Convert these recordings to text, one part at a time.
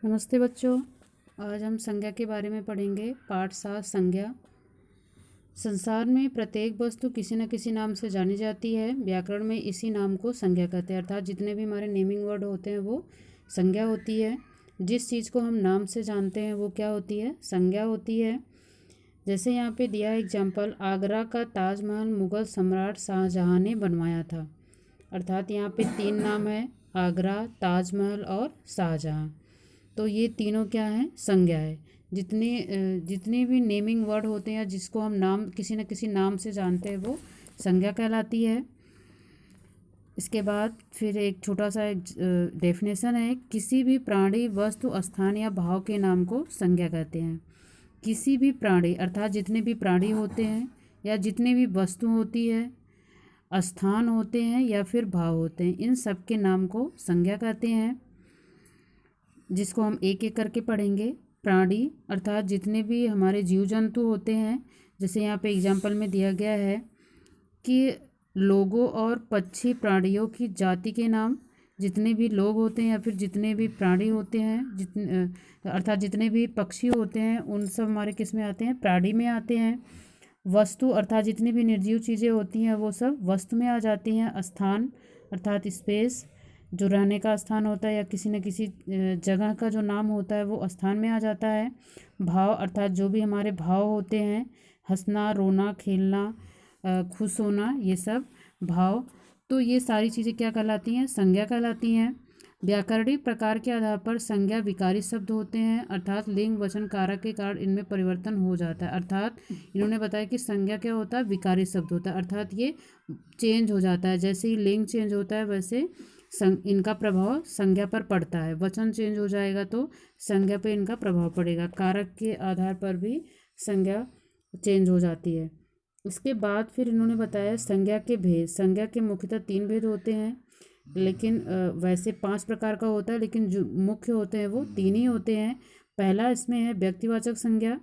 नमस्ते बच्चों। आज हम संज्ञा के बारे में पढ़ेंगे। पाठ 7 संज्ञा। संसार में प्रत्येक वस्तु किसी न किसी नाम से जानी जाती है। व्याकरण में इसी नाम को संज्ञा कहते हैं, अर्थात जितने भी हमारे नेमिंग वर्ड होते हैं वो संज्ञा होती है। जिस चीज़ को हम नाम से जानते हैं वो क्या होती है? संज्ञा होती है। जैसे यहाँ पे दिया एग्जाम्पल, आगरा का ताजमहल मुग़ल सम्राट शाहजहाँ ने बनवाया था। अर्थात यहाँ पे 3 नाम है, आगरा, ताजमहल और शाहजहाँ। तो ये तीनों क्या हैं? संज्ञा है। जितने भी नेमिंग वर्ड होते हैं या जिसको हम नाम किसी न किसी नाम से जानते हैं वो संज्ञा कहलाती है। इसके बाद फिर एक छोटा सा डेफिनेशन है, किसी भी प्राणी, वस्तु, स्थान या भाव के नाम को संज्ञा कहते हैं। किसी भी प्राणी अर्थात जितने भी प्राणी होते हैं या जितने भी वस्तु होती है, स्थान होते हैं या फिर भाव होते हैं, इन सब के नाम को संज्ञा कहते हैं, जिसको हम एक एक करके पढ़ेंगे। प्राणी अर्थात जितने भी हमारे जीव जंतु होते हैं, जैसे यहाँ पे एग्जाम्पल में दिया गया है कि लोगों और पक्षी प्राणियों की जाति के नाम। जितने भी लोग होते हैं या फिर जितने भी प्राणी होते हैं, अर्थात जितने भी पक्षी होते हैं, उन सब हमारे किस में आते हैं? प्राणी में आते हैं। वस्तु अर्थात जितनी भी निर्जीव चीज़ें होती हैं वो सब वस्तु में आ जाती हैं। स्थान अर्थात स्पेस, जो रहने का स्थान होता है या किसी न किसी जगह का जो नाम होता है वो स्थान में आ जाता है। भाव अर्थात जो भी हमारे भाव होते हैं, हंसना, रोना, खेलना, खुश होना, ये सब भाव। तो ये सारी चीज़ें क्या कहलाती हैं? संज्ञा कहलाती हैं। व्याकरणिक प्रकार के आधार पर संज्ञा विकारी शब्द होते हैं, अर्थात लिंग वचन कारक के कारण इनमें परिवर्तन हो जाता है। अर्थात इन्होंने बताया कि संज्ञा क्या होता है? विकारी शब्द होता है, अर्थात ये चेंज हो जाता है। जैसे ही लिंग चेंज होता है वैसे इनका प्रभाव संज्ञा पर पड़ता है। वचन चेंज हो जाएगा तो संज्ञा पर इनका प्रभाव पड़ेगा। कारक के आधार पर भी संज्ञा चेंज हो जाती है। इसके बाद फिर इन्होंने बताया संज्ञा के भेद। संज्ञा के मुख्यतः 3 भेद होते हैं, लेकिन वैसे 5 प्रकार का होता है, लेकिन जो मुख्य होते हैं वो 3 ही होते हैं। पहला इसमें है व्यक्तिवाचक संज्ञा।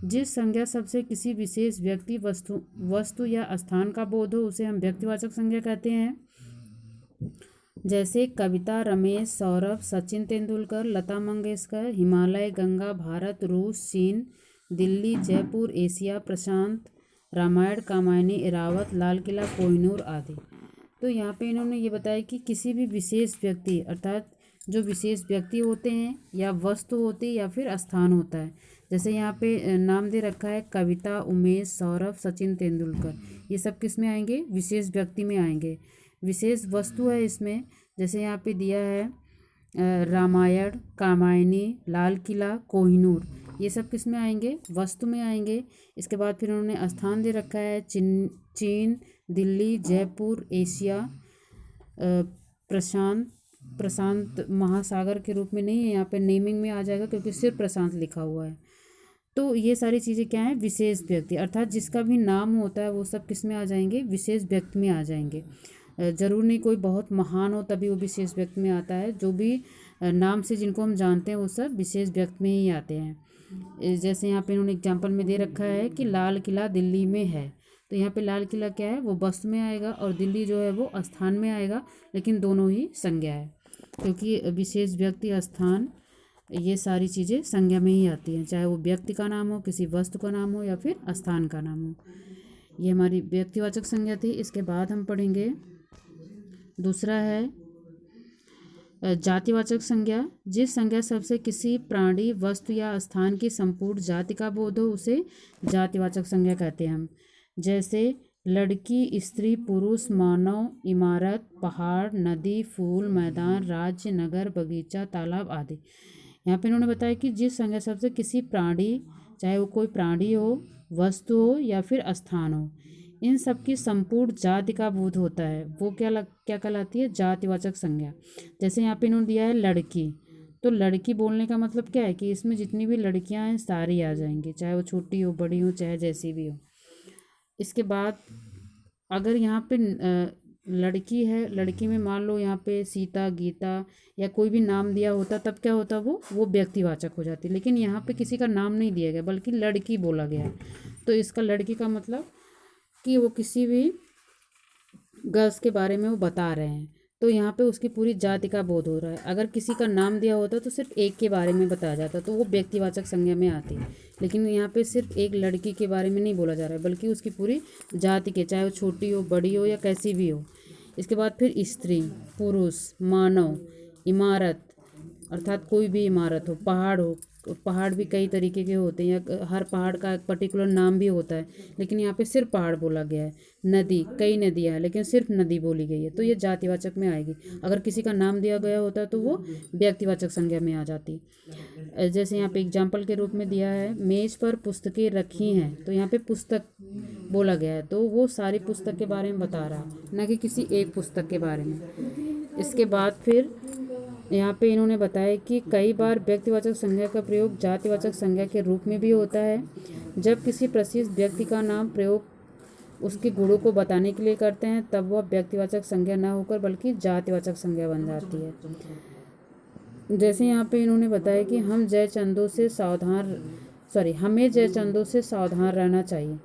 जिस संज्ञा सबसे किसी विशेष व्यक्ति, वस्तु या स्थान का बोध हो उसे हम व्यक्तिवाचक संज्ञा कहते हैं। जैसे कविता, रमेश, सौरभ, सचिन तेंदुलकर, लता मंगेशकर, हिमालय, गंगा, भारत, रूस, चीन, दिल्ली, जयपुर, एशिया, प्रशांत, रामायण, कामायनी, एरावत, लाल किला, कोहिनूर आदि। तो यहाँ पे इन्होंने ये बताया कि किसी भी विशेष व्यक्ति अर्थात जो विशेष व्यक्ति होते हैं या वस्तु होती है या फिर स्थान होता है। जैसे यहाँ पे नाम दे रखा है कविता, उमेश, सौरभ, सचिन तेंदुलकर, ये सब किस में आएंगे? विशेष व्यक्ति में आएंगे। विशेष वस्तु है इसमें, जैसे यहाँ पे दिया है रामायण, कामायनी, लाल किला, कोहिनूर, ये सब किस में आएंगे? वस्तु में आएंगे। इसके बाद फिर उन्होंने स्थान दे रखा है चीन, दिल्ली, जयपुर, एशिया, प्रशांत महासागर के रूप में नहीं है, यहाँ पे नेमिंग में आ जाएगा क्योंकि सिर्फ प्रशांत लिखा हुआ है। तो ये सारी चीज़ें क्या हैं? विशेष व्यक्ति अर्थात जिसका भी नाम होता है वो सब किस में आ जाएंगे? विशेष व्यक्ति में आ जाएंगे। ज़रूर नहीं कोई बहुत महान हो तभी वो विशेष व्यक्ति में आता है। जो भी नाम से जिनको हम जानते हैं वो सब विशेष व्यक्ति में ही आते हैं। जैसे यहाँ पे इन्होंने एग्जाम्पल में दे रखा है कि लाल किला दिल्ली में है, तो यहाँ पे लाल किला क्या है? वो वस्तु में आएगा और दिल्ली जो है वो स्थान में आएगा, लेकिन दोनों ही संज्ञा है क्योंकि विशेष व्यक्ति, स्थान, ये सारी चीज़ें संज्ञा में ही आती हैं, चाहे वो व्यक्ति का नाम हो, किसी वस्तु का नाम हो या फिर स्थान का नाम हो। ये हमारी व्यक्तिवाचक संज्ञा थी। इसके बाद हम पढ़ेंगे दूसरा है जातिवाचक संज्ञा। जिस संज्ञा सबसे किसी प्राणी, वस्तु या स्थान की संपूर्ण जाति का बोध हो उसे जातिवाचक संज्ञा कहते हैं हम। जैसे लड़की, स्त्री, पुरुष, मानव, इमारत, पहाड़, नदी, फूल, मैदान, राज्य, नगर, बगीचा, तालाब आदि। यहाँ पे इन्होंने बताया कि जिस संज्ञा सबसे किसी प्राणी, चाहे वो कोई प्राणी हो, वस्तु हो या फिर स्थान हो, इन सब की संपूर्ण जाति का बोध होता है वो क्या कहलाती है? जातिवाचक संज्ञा। जैसे यहाँ पे इन्होंने दिया है लड़की, तो लड़की बोलने का मतलब क्या है कि इसमें जितनी भी लड़कियां हैं सारी आ जाएंगी, चाहे वो छोटी हो, बड़ी हो, चाहे जैसी भी हो। इसके बाद अगर यहाँ पे लड़की है, लड़की में मान लो यहाँ पे सीता, गीता या कोई भी नाम दिया होता तब क्या होता? वो व्यक्तिवाचक हो जाती। लेकिन यहाँ पे किसी का नाम नहीं दिया गया बल्कि लड़की बोला गया है, तो इसका लड़की का मतलब कि वो किसी भी गर्ल्स के बारे में वो बता रहे हैं, तो यहाँ पे उसकी पूरी जाति का बोध हो रहा है। अगर किसी का नाम दिया होता तो सिर्फ एक के बारे में बताया जाता तो वो व्यक्तिवाचक संज्ञा में आती, लेकिन यहाँ पे सिर्फ एक लड़की के बारे में नहीं बोला जा रहा है बल्कि उसकी पूरी जाति के, चाहे वो छोटी हो, बड़ी हो या कैसी भी हो। इसके बाद फिर स्त्री, पुरुष, मानव, इमारत अर्थात कोई भी इमारत हो, पहाड़ हो, पहाड़ भी कई तरीके के होते हैं या हर पहाड़ का एक पर्टिकुलर नाम भी होता है, लेकिन यहाँ पे सिर्फ पहाड़ बोला गया है। नदी, कई नदियाँ हैं लेकिन सिर्फ नदी बोली गई है, तो ये जातिवाचक में आएगी। अगर किसी का नाम दिया गया होता तो वो व्यक्तिवाचक संज्ञा में आ जाती। जैसे यहाँ पे एग्जाम्पल के रूप में दिया है, मेज पर पुस्तकें रखी हैं, तो यहाँ पे पुस्तक बोला गया है तो वो सारी पुस्तक के बारे में बता रहा है, न कि किसी एक पुस्तक के बारे में। इसके बाद फिर यहाँ पे इन्होंने बताया कि कई बार व्यक्तिवाचक संज्ञा का प्रयोग जातिवाचक संज्ञा के रूप में भी होता है। जब किसी प्रसिद्ध व्यक्ति का नाम प्रयोग उसके गुणों को बताने के लिए करते हैं तब वह व्यक्तिवाचक संज्ञा न होकर बल्कि जातिवाचक संज्ञा बन जाती है। जैसे यहाँ पे इन्होंने बताया कि हमें जयचंदों से सावधान रहना चाहिए।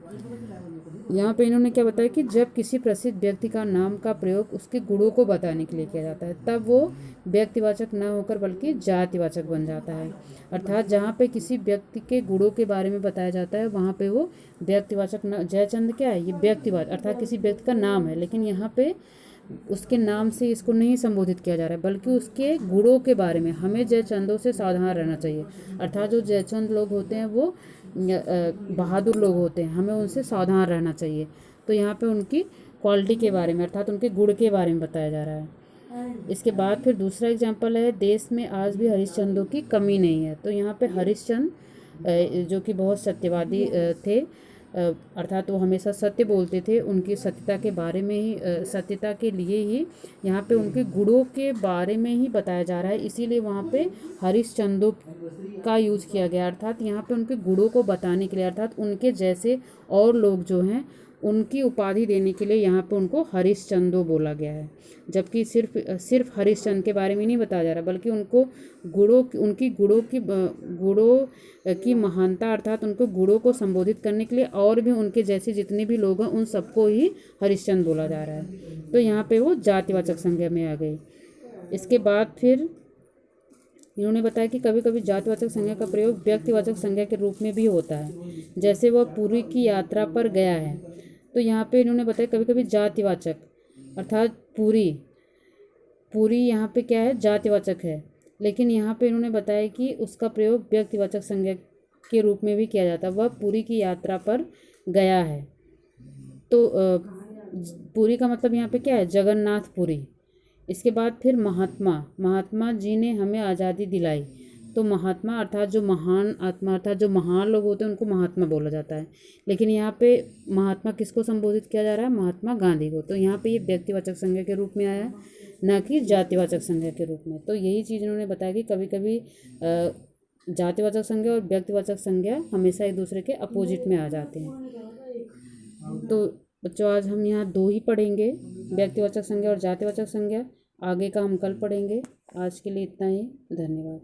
यहाँ पे इन्होंने क्या बताया कि जब किसी प्रसिद्ध व्यक्ति का नाम का प्रयोग उसके गुणों को बताने के लिए किया जाता है तब वो व्यक्तिवाचक न होकर बल्कि जातिवाचक बन जाता है। अर्थात जहाँ पे किसी व्यक्ति के गुणों के बारे में बताया जाता है वहाँ पे वो व्यक्तिवाचक न, जयचंद क्या है, ये व्यक्तिवाचक अर्थात किसी व्यक्ति का नाम है, लेकिन यहाँ पे उसके नाम से इसको नहीं संबोधित किया जा रहा है बल्कि उसके गुणों के बारे में। हमें जयचंदों से सावधान रहना चाहिए, अर्थात जो जयचंद लोग होते हैं वो बहादुर लोग होते हैं, हमें उनसे सावधान रहना चाहिए। तो यहाँ पे उनकी क्वालिटी के बारे में अर्थात उनके गुण के बारे में बताया जा रहा है। इसके बाद फिर दूसरा एग्जाम्पल है, देश में आज भी हरिश्चंद्रों की कमी नहीं है। तो यहाँ पे हरिश्चंद्र जो कि बहुत सत्यवादी थे, अर्थात वो हमेशा सत्य बोलते थे, उनकी सत्यता के बारे में ही, सत्यता के लिए ही यहाँ पे उनके गुणों के बारे में ही बताया जा रहा है, इसीलिए वहाँ पे हरिश्चंद्रों का यूज़ किया गया। अर्थात यहाँ पे उनके गुणों को बताने के लिए, अर्थात उनके जैसे और लोग जो हैं उनकी उपाधि देने के लिए यहाँ पे उनको हरिश्चंद्र बोला गया है। जबकि सिर्फ हरिश्चंद्र के बारे में नहीं बताया जा रहा बल्कि उनको गुणों की महानता अर्थात उनको गुणों को संबोधित करने के लिए और भी उनके जैसे जितने भी लोग हैं उन सबको ही हरिश्चंद्र बोला जा रहा है। तो यहाँ पे वो जातिवाचक संज्ञा में आ गई। इसके बाद फिर इन्होंने बताया कि कभी कभी जातिवाचक संज्ञा का प्रयोग व्यक्तिवाचक संज्ञा के रूप में भी होता है। जैसे वह पुरी की यात्रा पर गया है, तो यहाँ पे इन्होंने बताया कभी कभी जातिवाचक अर्थात पूरी यहाँ पे क्या है, जातिवाचक है, लेकिन यहाँ पे इन्होंने बताया कि उसका प्रयोग व्यक्तिवाचक संज्ञा के रूप में भी किया जाता है। वह पुरी की यात्रा पर गया है, तो पुरी का मतलब यहाँ पे क्या है, जगन्नाथ पुरी। इसके बाद फिर महात्मा जी ने हमें आज़ादी दिलाई। तो महात्मा अर्थात जो महान आत्मा अर्थात जो महान लोग होते हैं उनको महात्मा बोला जाता है, लेकिन यहाँ पे महात्मा किसको संबोधित किया जा रहा है, महात्मा गांधी को। तो यहाँ पे ये व्यक्तिवाचक संज्ञा के रूप में आया है, न कि जातिवाचक संज्ञा के रूप में। तो यही चीज़ इन्होंने बताया कि कभी कभी जातिवाचक संज्ञा और व्यक्तिवाचक संज्ञा हमेशा एक दूसरे के अपोजिट में आ जाते हैं। तो बच्चों आज हम यहाँ 2 ही पढ़ेंगे, व्यक्तिवाचक संज्ञा और जातिवाचक संज्ञा। आगे का हम कल पढ़ेंगे। आज के लिए इतना ही, धन्यवाद।